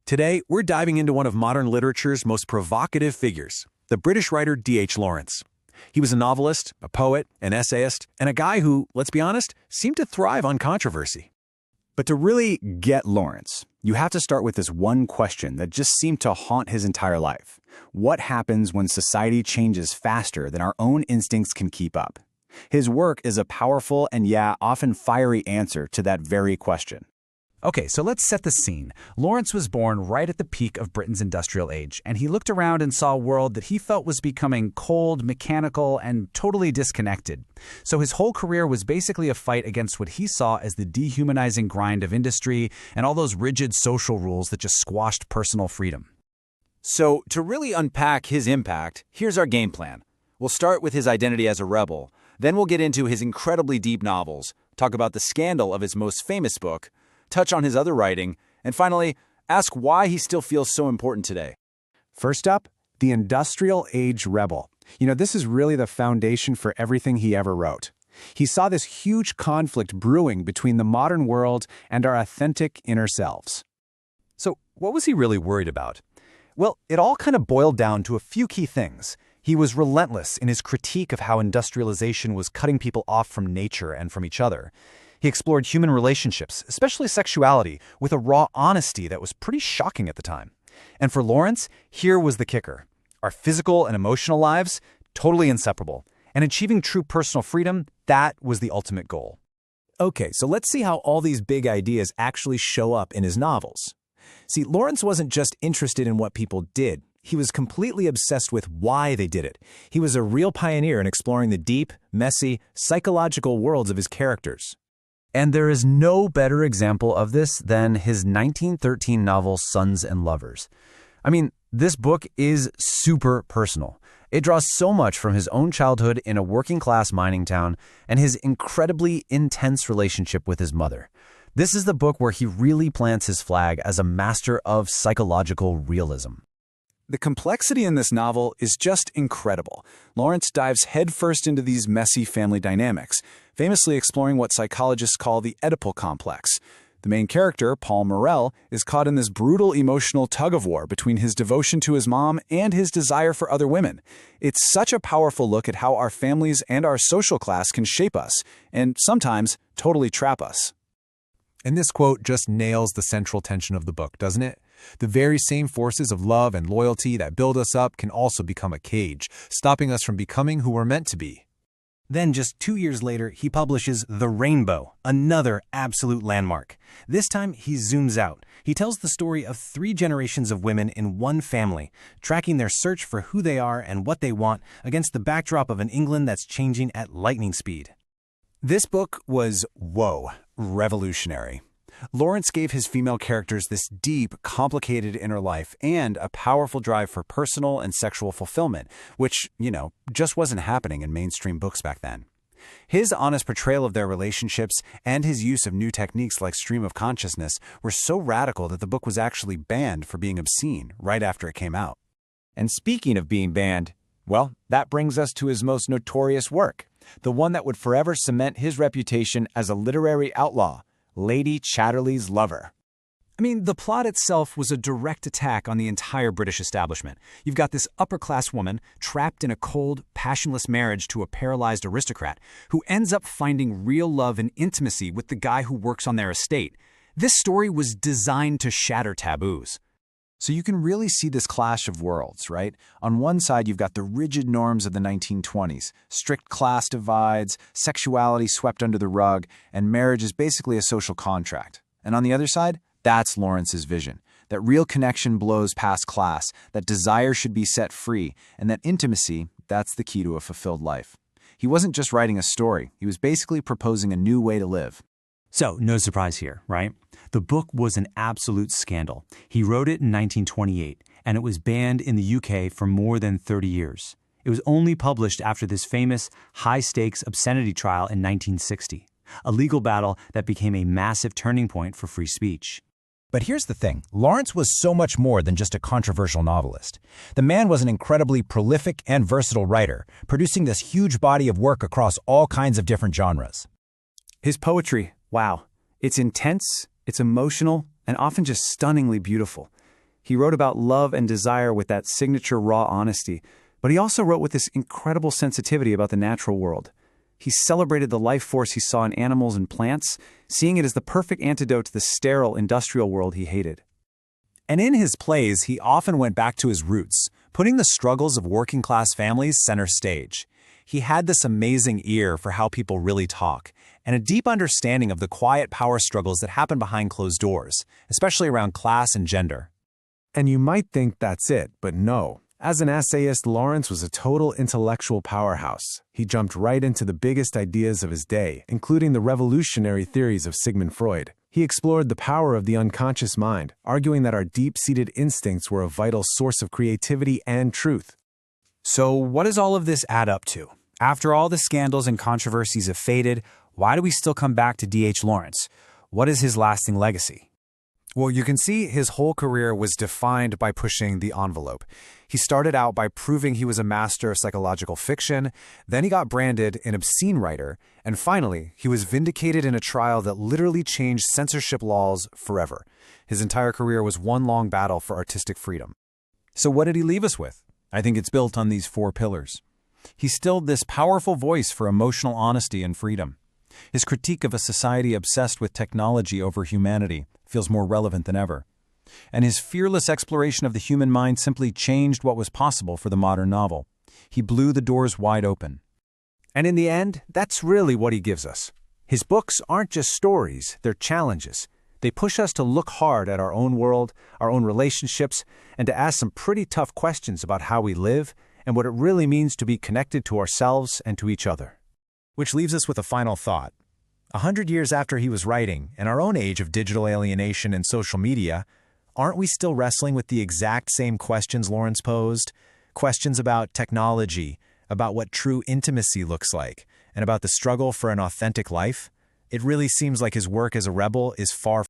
Today, we're diving into one of modern literature's most provocative figures, the British writer D.H. Lawrence. He was a novelist, a poet, an essayist, and a guy who, let's be honest, seemed to thrive on controversy. But to really get Lawrence, you have to start with this one question that just seemed to haunt his entire life. What happens when society changes faster than our own instincts can keep up? His work is a powerful and, often fiery answer to that very question. Okay, so let's set the scene. Lawrence was born right at the peak of Britain's industrial age, and he looked around and saw a world that he felt was becoming cold, mechanical, and totally disconnected. So his whole career was basically a fight against what he saw as the dehumanizing grind of industry and all those rigid social rules that just squashed personal freedom. So, to really unpack his impact, here's our game plan. We'll start with his identity as a rebel, then we'll get into his incredibly deep novels, talk about the scandal of his most famous book, touch on his other writing, and finally, ask why he still feels so important today. First up, the Industrial Age Rebel. This is really the foundation for everything he ever wrote. He saw this huge conflict brewing between the modern world and our authentic inner selves. So, what was he really worried about? Well, it all kind of boiled down to a few key things. He was relentless in his critique of how industrialization was cutting people off from nature and from each other. He explored human relationships, especially sexuality, with a raw honesty that was pretty shocking at the time. And for Lawrence, here was the kicker. Our physical and emotional lives, totally inseparable. And achieving true personal freedom, that was the ultimate goal. Okay, so let's see how all these big ideas actually show up in his novels. See, Lawrence wasn't just interested in what people did. He was completely obsessed with why they did it. He was a real pioneer in exploring the deep, messy, psychological worlds of his characters. And there is no better example of this than his 1913 novel, Sons and Lovers. I mean, this book is super personal. It draws so much from his own childhood in a working-class mining town and his incredibly intense relationship with his mother. This is the book where he really plants his flag as a master of psychological realism. The complexity in this novel is just incredible. Lawrence dives headfirst into these messy family dynamics, famously exploring what psychologists call the Oedipal complex. The main character, Paul Morrell, is caught in this brutal emotional tug-of-war between his devotion to his mom and his desire for other women. It's such a powerful look at how our families and our social class can shape us, and sometimes totally trap us. And this quote just nails the central tension of the book, doesn't it? The very same forces of love and loyalty that build us up can also become a cage, stopping us from becoming who we're meant to be. Then, just 2 years later, he publishes The Rainbow, another absolute landmark. This time, he zooms out. He tells the story of 3 generations of women in one family, tracking their search for who they are and what they want against the backdrop of an England that's changing at lightning speed. This book was, revolutionary. Lawrence gave his female characters this deep, complicated inner life and a powerful drive for personal and sexual fulfillment, which, just wasn't happening in mainstream books back then. His honest portrayal of their relationships and his use of new techniques like stream of consciousness were so radical that the book was actually banned for being obscene right after it came out. And speaking of being banned, that brings us to his most notorious work, the one that would forever cement his reputation as a literary outlaw, Lady Chatterley's Lover. I mean, the plot itself was a direct attack on the entire British establishment. You've got this upper-class woman trapped in a cold, passionless marriage to a paralyzed aristocrat who ends up finding real love and intimacy with the guy who works on their estate. This story was designed to shatter taboos. So you can really see this clash of worlds, right? On one side, you've got the rigid norms of the 1920s, strict class divides, sexuality swept under the rug, and marriage is basically a social contract. And on the other side, that's Lawrence's vision, that real connection blows past class, that desire should be set free, and that intimacy, that's the key to a fulfilled life. He wasn't just writing a story, he was basically proposing a new way to live. So, no surprise here, right? The book was an absolute scandal. He wrote it in 1928, and it was banned in the UK for more than 30 years. It was only published after this famous high-stakes obscenity trial in 1960, a legal battle that became a massive turning point for free speech. But here's the thing, Lawrence was so much more than just a controversial novelist. The man was an incredibly prolific and versatile writer, producing this huge body of work across all kinds of different genres. His poetry, wow, it's intense, it's emotional, and often just stunningly beautiful. He wrote about love and desire with that signature raw honesty, but he also wrote with this incredible sensitivity about the natural world. He celebrated the life force he saw in animals and plants, seeing it as the perfect antidote to the sterile industrial world he hated. And in his plays, he often went back to his roots, putting the struggles of working-class families center stage. He had this amazing ear for how people really talk, and a deep understanding of the quiet power struggles that happen behind closed doors, especially around class and gender. And you might think that's it, but no. As an essayist, Lawrence was a total intellectual powerhouse. He jumped right into the biggest ideas of his day, including the revolutionary theories of Sigmund Freud. He explored the power of the unconscious mind, arguing that our deep-seated instincts were a vital source of creativity and truth. So what does all of this add up to? After all the scandals and controversies have faded, why do we still come back to D.H. Lawrence? What is his lasting legacy? Well, you can see his whole career was defined by pushing the envelope. He started out by proving he was a master of psychological fiction, then he got branded an obscene writer, and finally, he was vindicated in a trial that literally changed censorship laws forever. His entire career was one long battle for artistic freedom. So what did he leave us with? I think it's built on these 4 pillars. He stilled this powerful voice for emotional honesty and freedom. His critique of a society obsessed with technology over humanity feels more relevant than ever. And his fearless exploration of the human mind simply changed what was possible for the modern novel. He blew the doors wide open. And in the end, that's really what he gives us. His books aren't just stories, they're challenges. They push us to look hard at our own world, our own relationships, and to ask some pretty tough questions about how we live and what it really means to be connected to ourselves and to each other. Which leaves us with a final thought. 100 years after he was writing, in our own age of digital alienation and social media, aren't we still wrestling with the exact same questions Lawrence posed? Questions about technology, about what true intimacy looks like, and about the struggle for an authentic life? It really seems like his work as a rebel is far